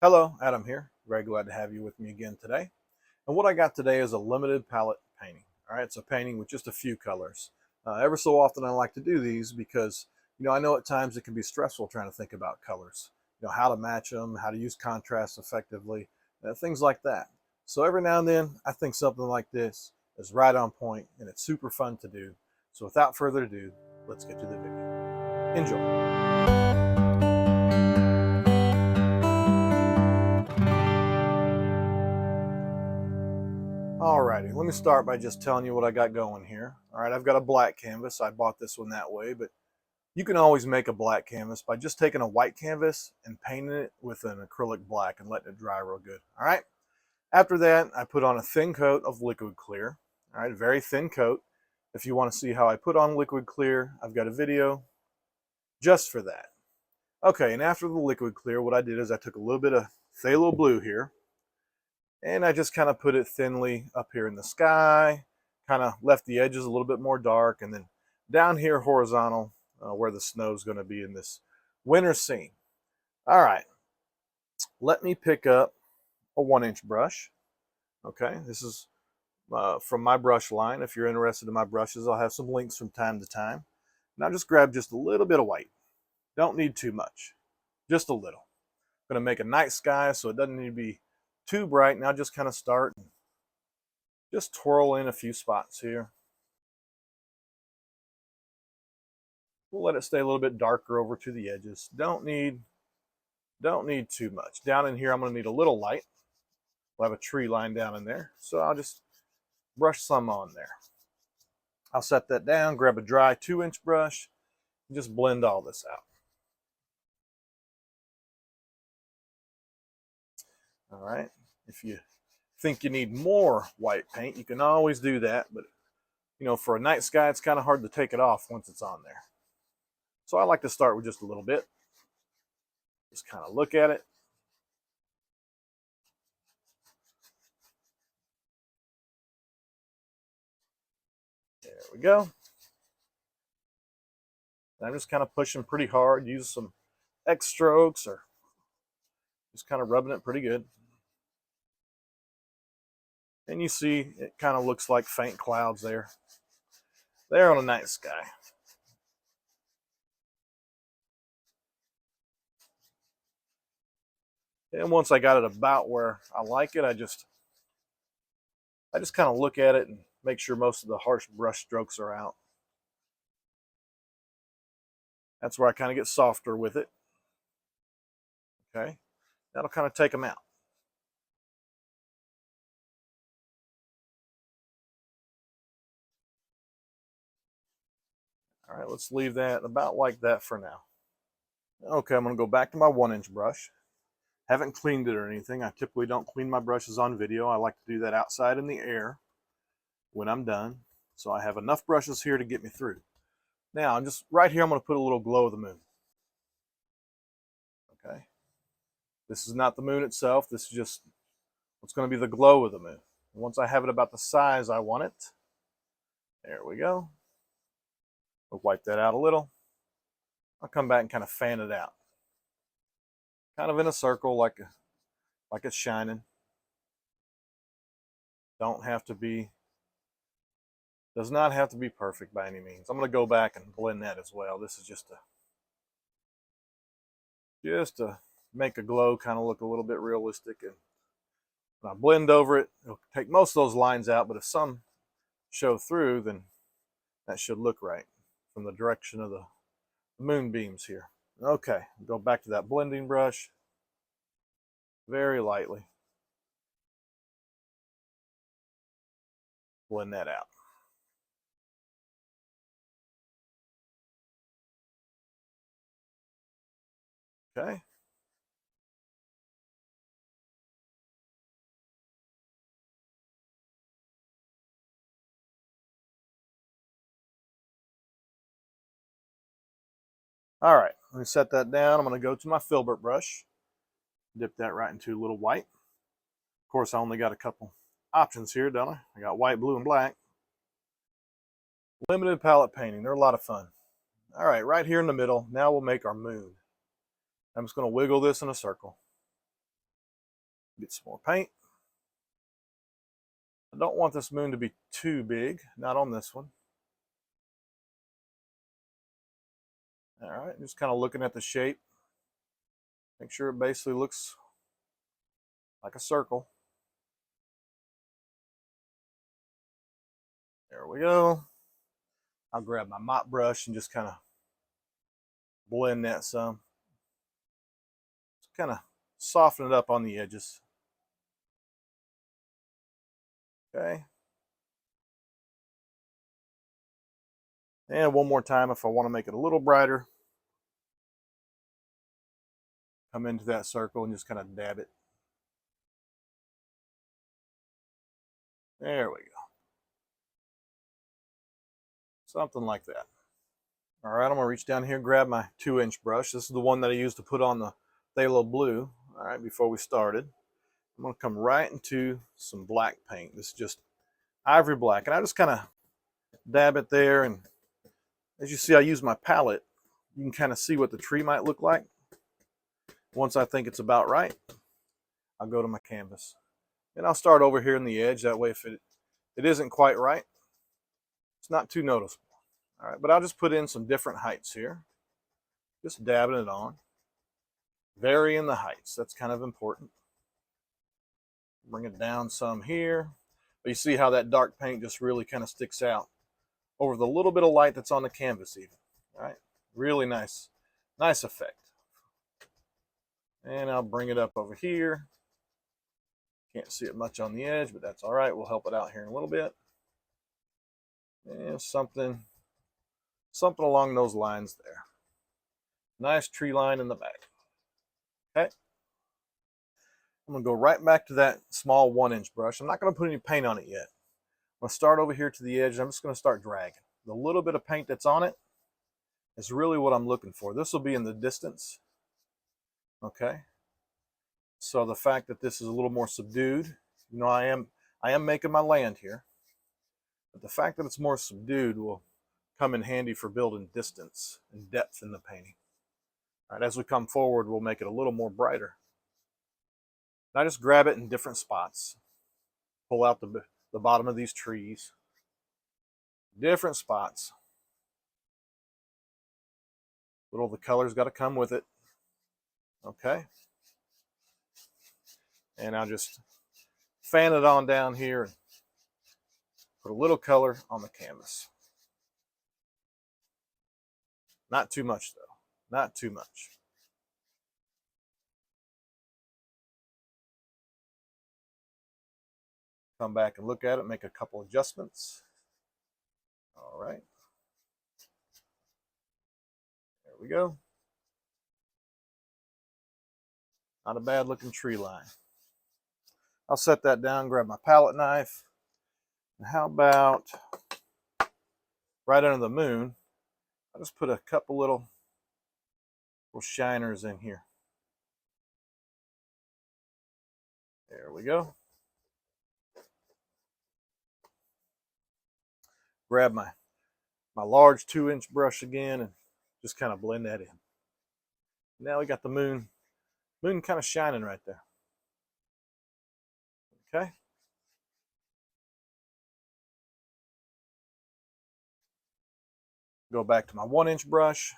Hello, Adam here. Very glad to have you with me again today. And what I got today is a limited palette painting. All right, it's a painting with just a few colors. Ever so often I like to do these because, I know at times it can be stressful trying to think about colors. How to match them, how to use contrast effectively, things like that. So every now and then I think something like this is right on point and it's super fun to do. So without further ado, let's get to the video. Enjoy. Alrighty, let me start by just telling you what I got going here. Alright, I've got a black canvas. I bought this one that way, but you can always make a black canvas by just taking a white canvas and painting it with an acrylic black and letting it dry real good. Alright, after that, I put on a thin coat of liquid clear. Alright, very thin coat. If you want to see how I put on liquid clear, I've got a video just for that. Okay, and after the liquid clear, what I did is I took a little bit of phthalo blue here, and I just kind of put it thinly up here in the sky, kind of left the edges a little bit more dark, and then down here horizontal where the snow is going to be in this winter scene. All right, let me pick up a 1-inch brush. Okay, this is from my brush line. If you're interested in my brushes, I'll have some links from time to time. Now just grab just a little bit of white. Don't need too much, just a little. I'm going to make a night sky, so it doesn't need to be too bright. Now just kind of start and just twirl in a few spots here. We'll let it stay a little bit darker over to the edges. Don't need too much. Down in here, I'm going to need a little light. We'll have a tree line down in there, so I'll just brush some on there. I'll set that down, grab a dry 2-inch brush, and just blend all this out. All right. If you think you need more white paint, you can always do that, but for a night sky, it's kind of hard to take it off once it's on there. So I like to start with just a little bit. Just kind of look at it. There we go. And I'm just kind of pushing pretty hard. Use some X strokes or just kind of rubbing it pretty good. And you see it kind of looks like faint clouds there. There on a night sky. And once I got it about where I like it, I just kind of look at it and make sure most of the harsh brush strokes are out. That's where I kind of get softer with it. Okay, that'll kind of take them out. All right, let's leave that about like that for now. Okay, I'm going to go back to my 1-inch brush. Haven't cleaned it or anything. I typically don't clean my brushes on video. I like to do that outside in the air when I'm done. So I have enough brushes here to get me through. Now, I'm just right here, I'm going to put a little glow of the moon. Okay. This is not the moon itself. This is just what's going to be the glow of the moon. Once I have it about the size I want it, there we go. We'll wipe that out a little. I'll come back and kind of fan it out. Kind of in a circle like it's shining. Does not have to be perfect by any means. I'm going to go back and blend that as well. This is just to make a glow kind of look a little bit realistic. And when I blend over it, it'll take most of those lines out, but if some show through, then that should look right from the direction of the moonbeams here. Okay, go back to that blending brush very lightly. Blend that out. Okay. All right, let me set that down. I'm going to go to my filbert brush, dip that right into a little white. Of course, I only got a couple options here, don't I? I got white, blue, and black. Limited palette painting. They're a lot of fun. All right, right here in the middle, now we'll make our moon. I'm just going to wiggle this in a circle. Get some more paint. I don't want this moon to be too big, not on this one. All right, just kind of looking at the shape. Make sure it basically looks like a circle. There we go. I'll grab my mop brush and just kind of blend that some. Just kind of soften it up on the edges. Okay. And one more time if I want to make it a little brighter. Come into that circle and just kind of dab it. There we go. Something like that. All right, I'm gonna reach down here and grab my 2-inch brush. This is the one that I used to put on the phthalo blue. All right, before we started. I'm gonna come right into some black paint. This is just ivory black. And I just kind of dab it there. And as you see, I use my palette. You can kind of see what the tree might look like. Once I think it's about right, I'll go to my canvas. And I'll start over here in the edge. That way, if it isn't quite right, it's not too noticeable. All right, but I'll just put in some different heights here. Just dabbing it on. Varying the heights. That's kind of important. Bring it down some here. But you see how that dark paint just really kind of sticks out over the little bit of light that's on the canvas even. All right, really nice effect. And I'll bring it up over here. Can't see it much on the edge, but that's all right. We'll help it out here in a little bit. And something along those lines there. Nice tree line in the back. Okay. I'm going to go right back to that small 1-inch brush. I'm not going to put any paint on it yet. I'm going to start over here to the edge. I'm just going to start dragging. The little bit of paint that's on it is really what I'm looking for. This will be in the distance. Okay. So the fact that this is a little more subdued, you know, I am making my land here. But the fact that it's more subdued will come in handy for building distance and depth in the painting. All right, as we come forward, we'll make it a little more brighter. And I just grab it in different spots. Pull out the bottom of these trees. Different spots. Little of the color's got to come with it. Okay. And I'll just fan it on down here and put a little color on the canvas. Not too much though, not too much. Come back and look at it, make a couple adjustments. All right. There we go. Not a bad looking tree line. I'll set that down, grab my palette knife. And how about right under the moon, I'll just put a couple little shiners in here. There we go. Grab my large 2-inch brush again and just kind of blend that in. Now we got the moon kind of shining right there. Okay. Go back to my 1-inch brush.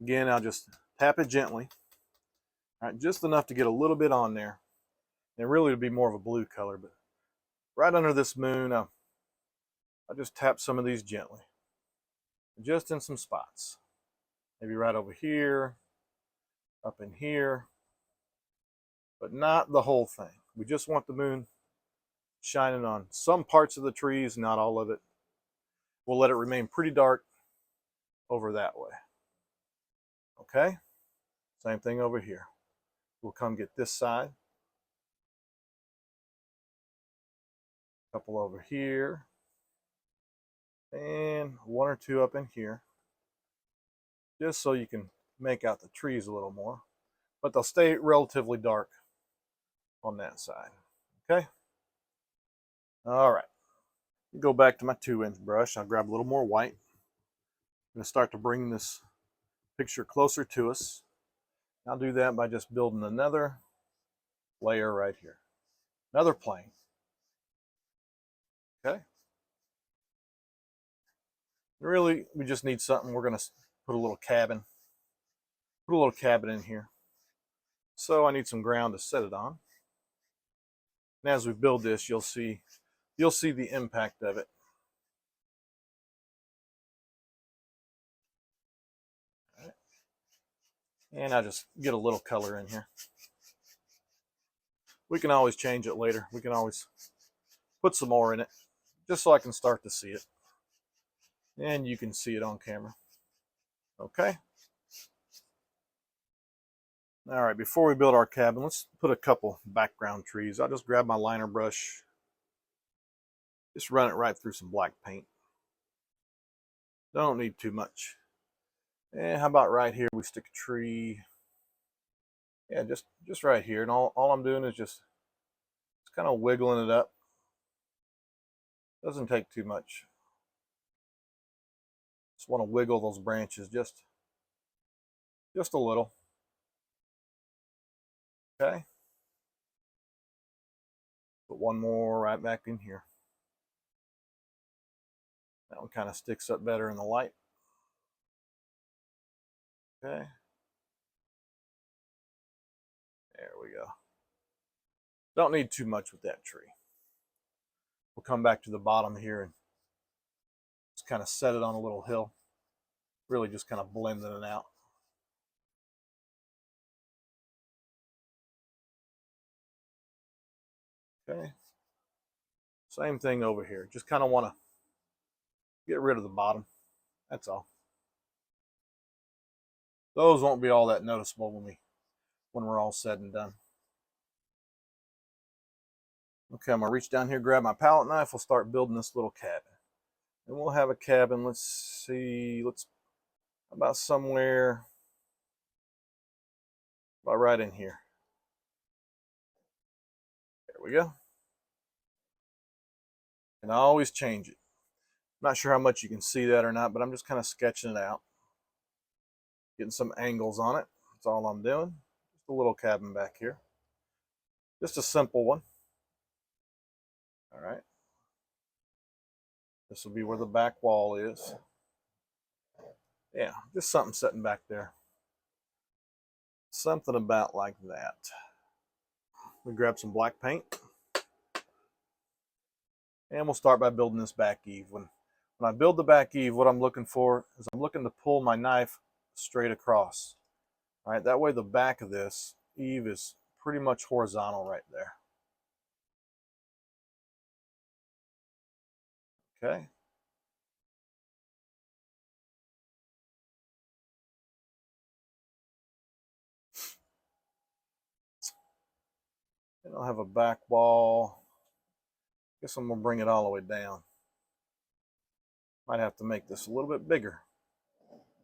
Again, I'll just tap it gently. All right, just enough to get a little bit on there. And really it'll be more of a blue color, but right under this moon, I'll just tap some of these gently. Just in some spots. Maybe right over here, up in here, but not the whole thing. We just want the moon shining on some parts of the trees, not all of it. We'll let it remain pretty dark over that way. Okay? Same thing over here. We'll come get this side. A couple over here. And 1 or 2 up in here. Just so you can make out the trees a little more. But they'll stay relatively dark on that side. Okay? All right. Go back to my 2-inch brush. I'll grab a little more white. I'm going to start to bring this picture closer to us. I'll do that by just building another layer right here. Another plane. Okay. Really, we just need something. We're going to put a little cabin. Put a little cabin in here. So I need some ground to set it on. And as we build this, you'll see the impact of it. Right. And I just get a little color in here. We can always change it later. We can always put some more in it, just so I can start to see it. And you can see it on camera. Okay. All right, before we build our cabin, let's put a couple background trees. I'll just grab my liner brush, just run it right through some black paint. Don't need too much. And how about right here, we stick a tree. Yeah, just right here. And all I'm doing is just kind of wiggling it up. Doesn't take too much. Just want to wiggle those branches just a little. Okay. Put one more right back in here. That one kind of sticks up better in the light. Okay. There we go. Don't need too much with that tree. We'll come back to the bottom here and just kind of set it on a little hill. Really just kind of blending it out. Okay. Same thing over here. Just kind of want to get rid of the bottom. That's all. Those won't be all that noticeable when we're all said and done. Okay, I'm gonna reach down here, grab my palette knife. We'll start building this little cabin. And we'll have a cabin, let's see, about somewhere about right in here. There we go. And I always change it. Not sure how much you can see that or not, but I'm just kind of sketching it out. Getting some angles on it. That's all I'm doing. Just a little cabin back here. Just a simple one. All right. This will be where the back wall is. Yeah, just something sitting back there. Something about like that. We grab some black paint. And we'll start by building this back eave. When I build the back eave, what I'm looking for is I'm looking to pull my knife straight across. All right, that way the back of this eave is pretty much horizontal right there. Okay. And I'll have a back wall. Guess I'm gonna bring it all the way down. Might have to make this a little bit bigger.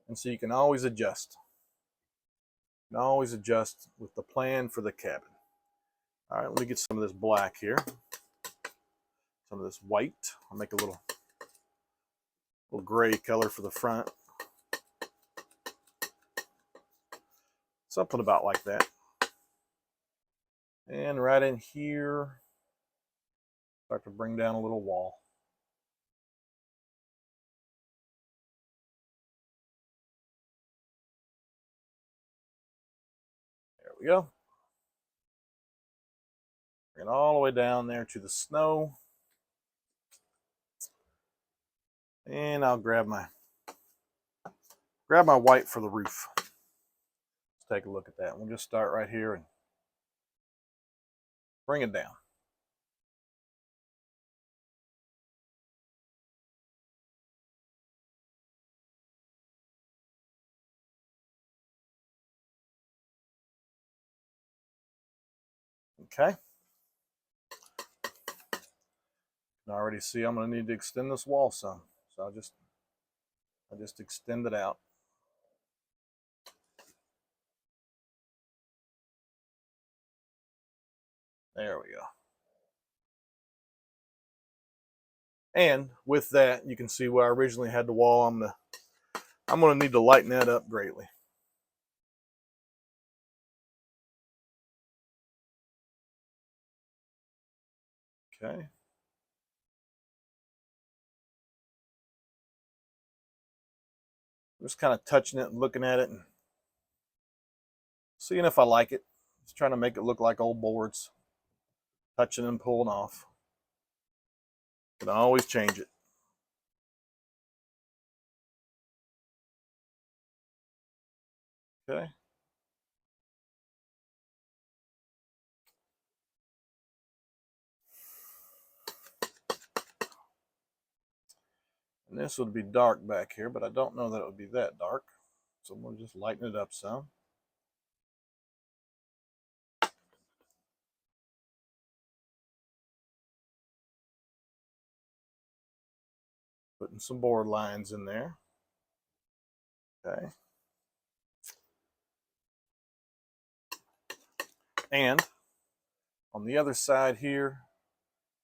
And so you can always adjust. You can always adjust with the plan for the cabin. All right, let me get some of this black here. Some of this white. I'll make a little gray color for the front. Something about like that. And right in here, start to bring down a little wall. There we go. Bring it all the way down there to the snow. And I'll grab my white for the roof. Let's take a look at that. We'll just start right here and bring it down. Okay. I already see I'm going to need to extend this wall some. So I just extend it out. There we go. And with that, you can see where I originally had the wall. I'm going to need to lighten that up greatly. Okay. Just kind of touching it and looking at it and seeing if I like it. Just trying to make it look like old boards. Touching and pulling off. Can always change it. Okay. And this would be dark back here, but I don't know that it would be that dark. So I'm going to just lighten it up some. Putting some board lines in there. Okay. And on the other side here,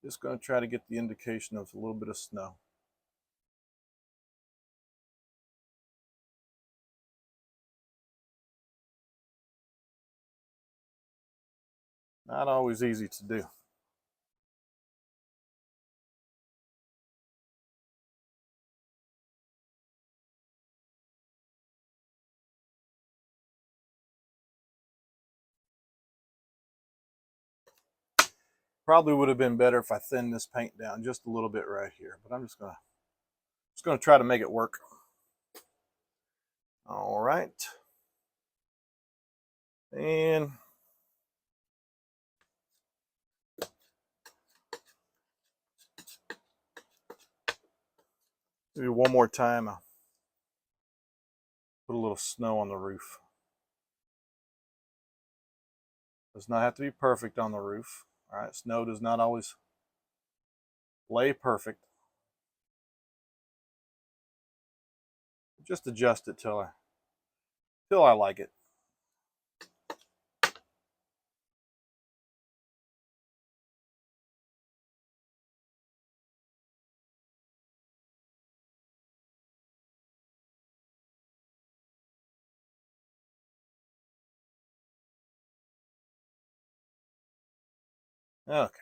just going to try to get the indication of a little bit of snow. Not always easy to do. Probably would have been better if I thinned this paint down just a little bit right here, but I'm just gonna try to make it work. All right. And maybe one more time, I'll put a little snow on the roof. Does not have to be perfect on the roof. All right, snow does not always lay perfect. Just adjust it till I like it. Okay.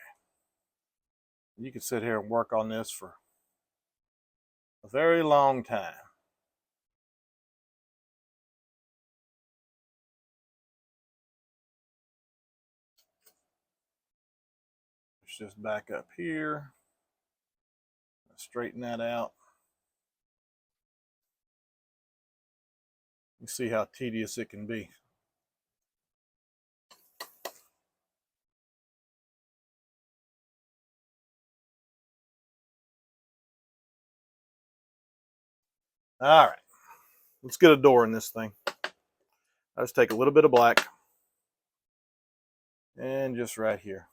You can sit here and work on this for a very long time. Let's just back up here. Straighten that out. You see how tedious it can be. All right, let's get a door in this thing. I just take a little bit of black and just right here.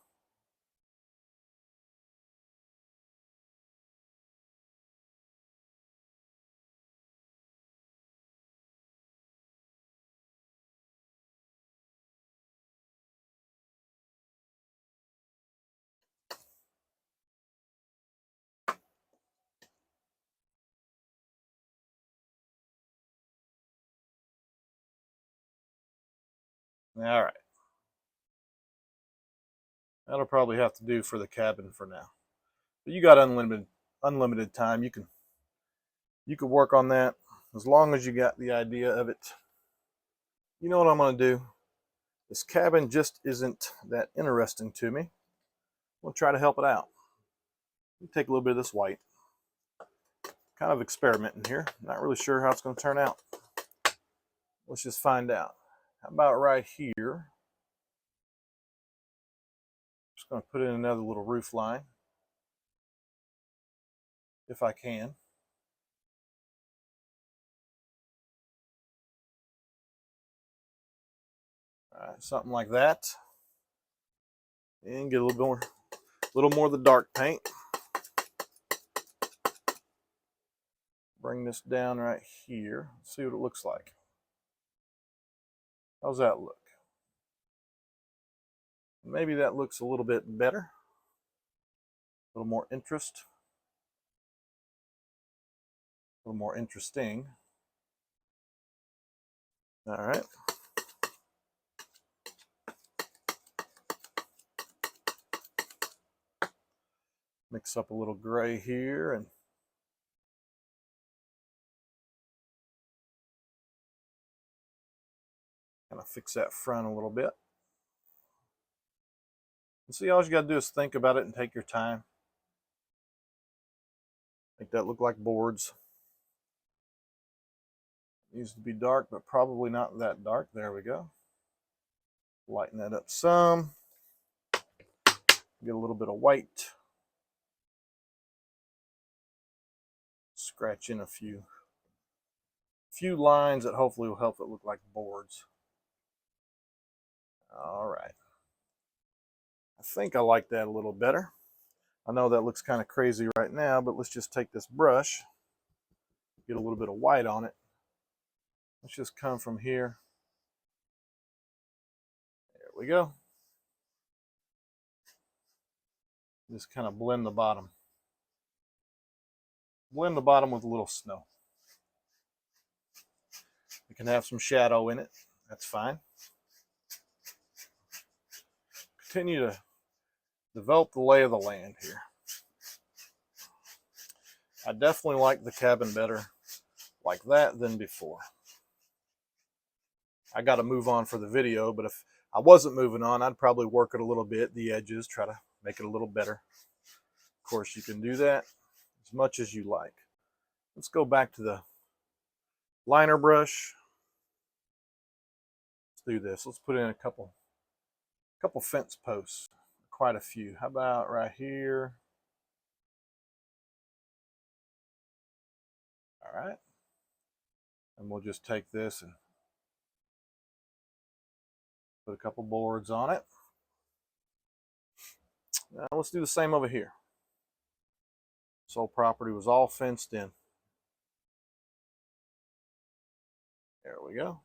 All right. That'll probably have to do for the cabin for now. But you got unlimited time. You can work on that as long as you got the idea of it. You know what I'm going to do? This cabin just isn't that interesting to me. We'll try to help it out. Take a little bit of this white. Kind of experimenting here. Not really sure how it's going to turn out. Let's just find out. How about right here? Just going to put in another little roof line, if I can. All right, something like that. And get a little more of the dark paint. Bring this down right here. See what it looks like. How's that look? Maybe that looks a little bit better. A little more interest. A little more interesting. All right. Mix up a little gray here and kind of fix that front a little bit. And see, all you got to do is think about it and take your time. Make that look like boards. It needs to be dark, but probably not that dark. There we go. Lighten that up some. Get a little bit of white. Scratch in a few lines that hopefully will help it look like boards. All right. I think I like that a little better. I know that looks kind of crazy right now, but let's just take this brush, get a little bit of white on it. Let's just come from here. There we go. Just kind of blend the bottom. Blend the bottom with a little snow. You can have some shadow in it. That's fine. Continue to develop the lay of the land here. I definitely like the cabin better like that than before. I got to move on for the video, but if I wasn't moving on, I'd probably work it a little bit, the edges, try to make it a little better. Of course, you can do that as much as you like. Let's go back to the liner brush. Let's do this. Let's put in a couple fence posts, quite a few. How about right here? All right. And we'll just take this and put a couple boards on it. Now let's do the same over here. This whole property was all fenced in. There we go.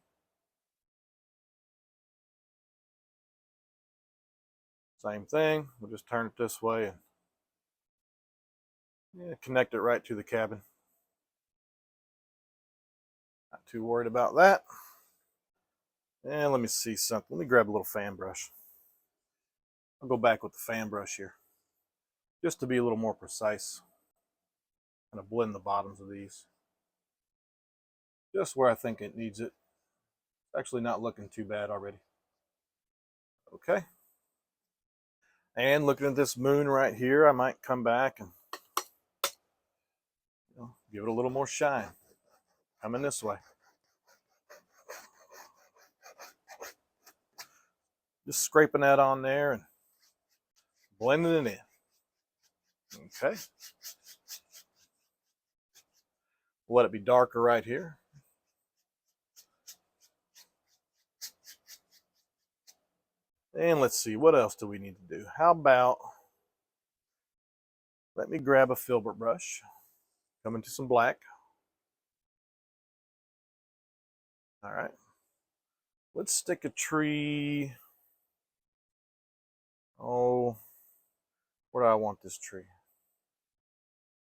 Same thing. We'll just turn it this way and connect it right to the cabin. Not too worried about that. And let me see something. Let me grab a little fan brush. I'll go back with the fan brush here, just to be a little more precise. Kind of blend the bottoms of these, just where I think it needs it. It's actually not looking too bad already. Okay. And looking at this moon right here, I might come back and give it a little more shine. Coming this way. Just scraping that on there and blending it in. Okay. Let it be darker right here. And let's see, what else do we need to do? How about, let me grab a filbert brush, come into some black. All right. Let's stick a tree. Oh, where do I want this tree?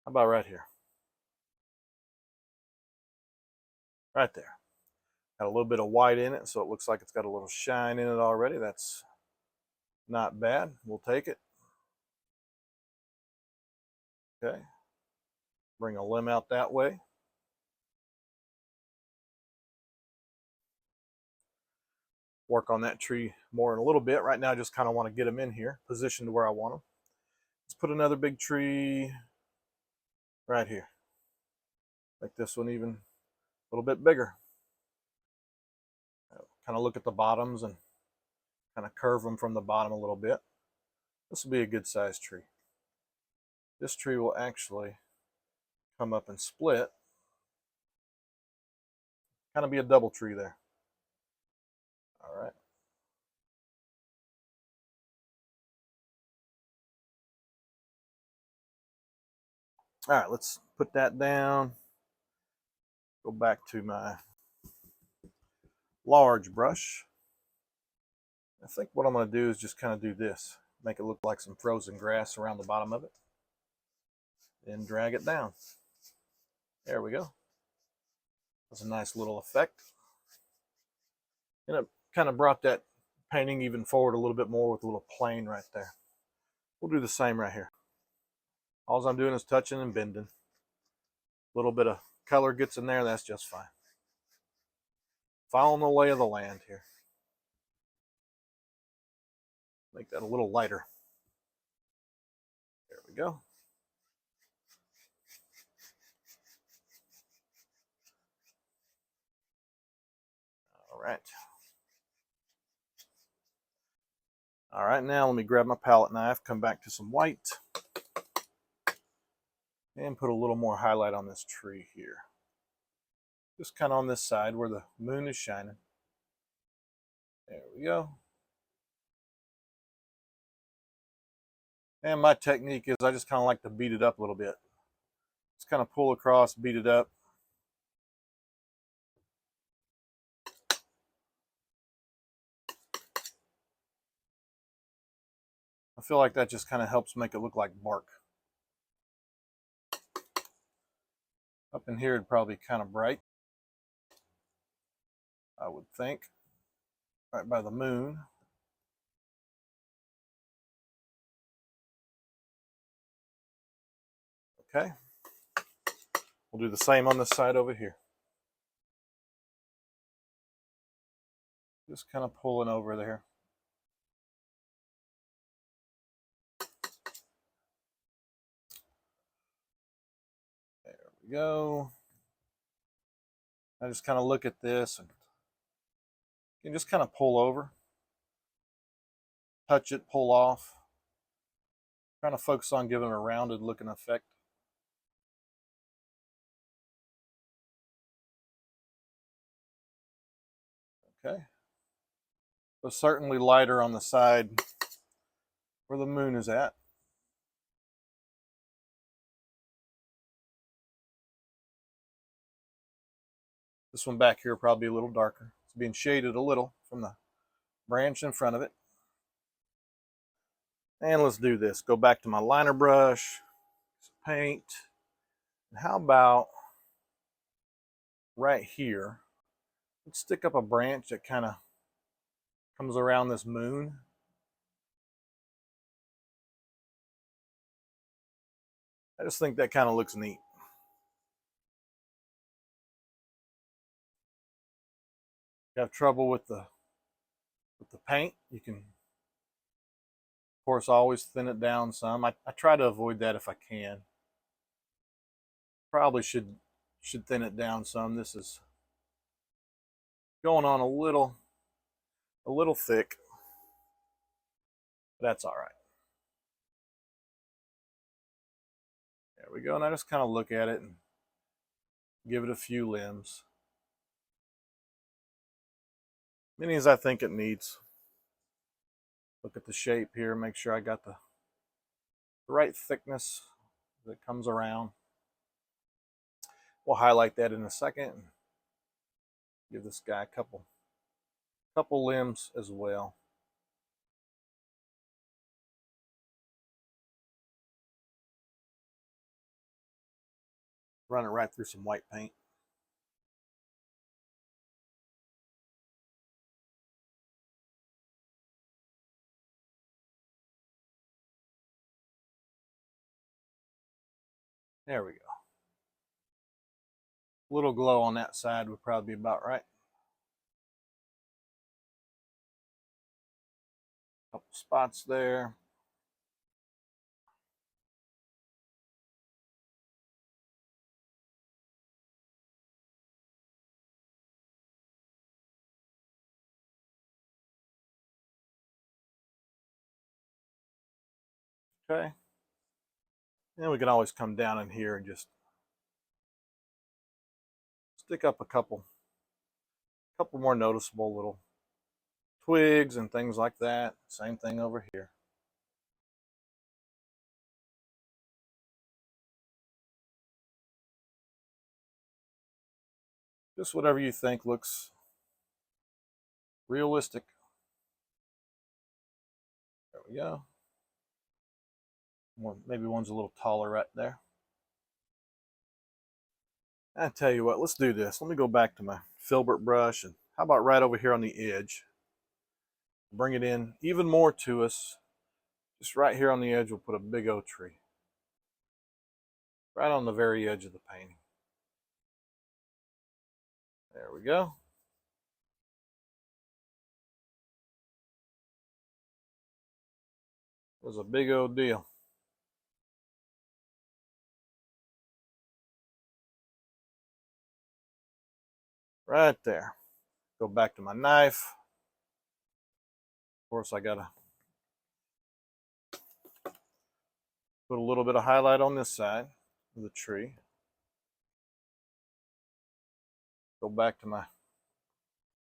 How about right here? Right there. Got a little bit of white in it, so it looks like it's got a little shine in it already. That's not bad. We'll take it. Okay. Bring a limb out that way. Work on that tree more in a little bit. Right now, I just kind of want to get them in here, positioned to where I want them. Let's put another big tree right here. Make this one even a little bit bigger. Kind of look at the bottoms and kind of curve them from the bottom a little bit. This will be a good sized tree. This tree will actually come up and split. Kind of be a double tree there. All right. All right, let's put that down. Go back to my large brush. I think what I'm going to do is just kind of do this. Make it look like some frozen grass around the bottom of it. Then drag it down. There we go. That's a nice little effect. And it kind of brought that painting even forward a little bit more with a little plane right there. We'll do the same right here. All I'm doing is touching and bending. A little bit of color gets in there, that's just fine. Following the lay of the land here. Make that a little lighter. There we go. All right. All right, now let me grab my palette knife, come back to some white, and put a little more highlight on this tree here. Just kind of on this side where the moon is shining. There we go. And my technique is I just kind of like to beat it up a little bit. Just kind of pull across, beat it up. I feel like that just kind of helps make it look like bark. Up in here it'd probably be kind of bright, I would think. Right by the moon. Okay. We'll do the same on this side over here. Just kind of pulling over there. There we go. I just kind of look at this and you can just kind of pull over, touch it, pull off. Trying to focus on giving a rounded looking effect. Okay. But certainly lighter on the side where the moon is at. This one back here probably a little darker. It's being shaded a little from the branch in front of it. And let's do this. Go back to my liner brush, some paint. And how about right here? Let's stick up a branch that kind of comes around this moon. I just think that kind of looks neat. If you have trouble with the paint, you can, of course, always thin it down some. I try to avoid that if I can. Probably should thin it down some. This is going on a little thick. But that's all right. There we go. And I just kind of look at it and give it a few limbs. Many as I think it needs. Look at the shape here, make sure I got the right thickness that comes around. We'll highlight that in a second. Give this guy a couple limbs as well. Run it right through some white paint. There we go. A little glow on that side would probably be about right. Couple spots there. Okay. And we can always come down in here and just stick up a couple more noticeable little twigs and things like that. Same thing over here. Just whatever you think looks realistic. There we go. Maybe one's a little taller right there. I tell you what, let's do this. Let me go back to my filbert brush, and how about right over here on the edge? Bring it in even more to us. Just right here on the edge, we'll put a big old tree. right on the very edge of the painting. There we go. It was a big old deal. Right there. Go back to my knife. Of course, I gotta put a little bit of highlight on this side of the tree. Go back to my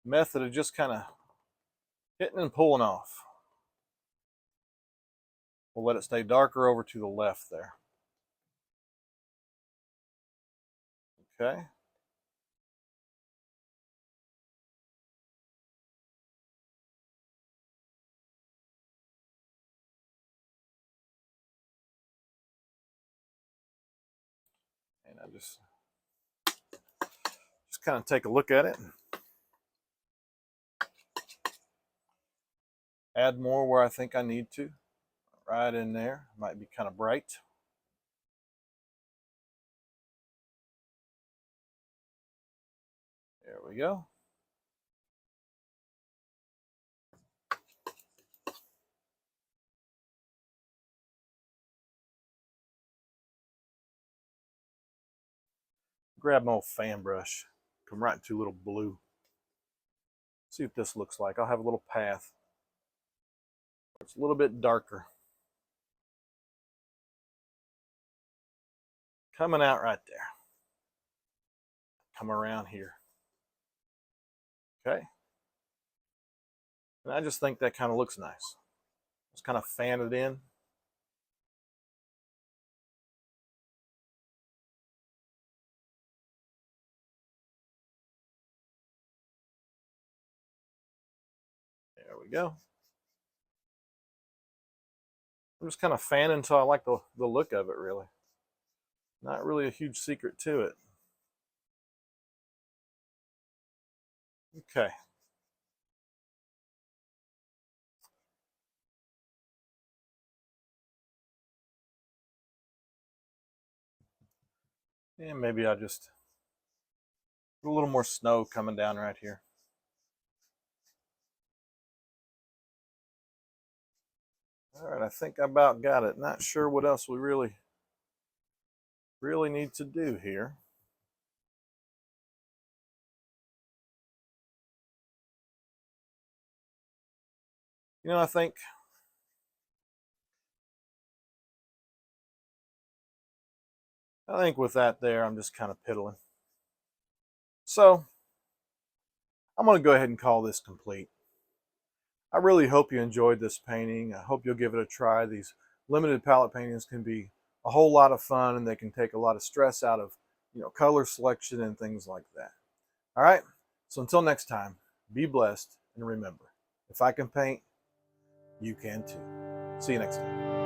method of just kind of hitting and pulling off. We'll let it stay darker over to the left there. Okay. And I just kind of take a look at it and add more where I think I need to. Right in there. Might be kind of bright. There we go. Grab my old fan brush. Come right into a little blue. See what this looks like. I'll have a little path. It's a little bit darker. Coming out right there. Come around here. Okay. And I just think that kind of looks nice. Just kind of fan it in. There we go. I'm just kind of fanning until I like the look of it, really. Not really a huge secret to it. Okay. And maybe I'll just put a little more snow coming down right here. All right, I think I about got it. Not sure what else we really need to do here. You know, I think with that there, I'm just kind of piddling. So I'm going to go ahead and call this complete. I really hope you enjoyed this painting. I hope you'll give it a try. These limited palette paintings can be a whole lot of fun, and they can take a lot of stress out of, color selection and things like that. All right, so until next time, be blessed, and remember, if I can paint, you can too. See you next time.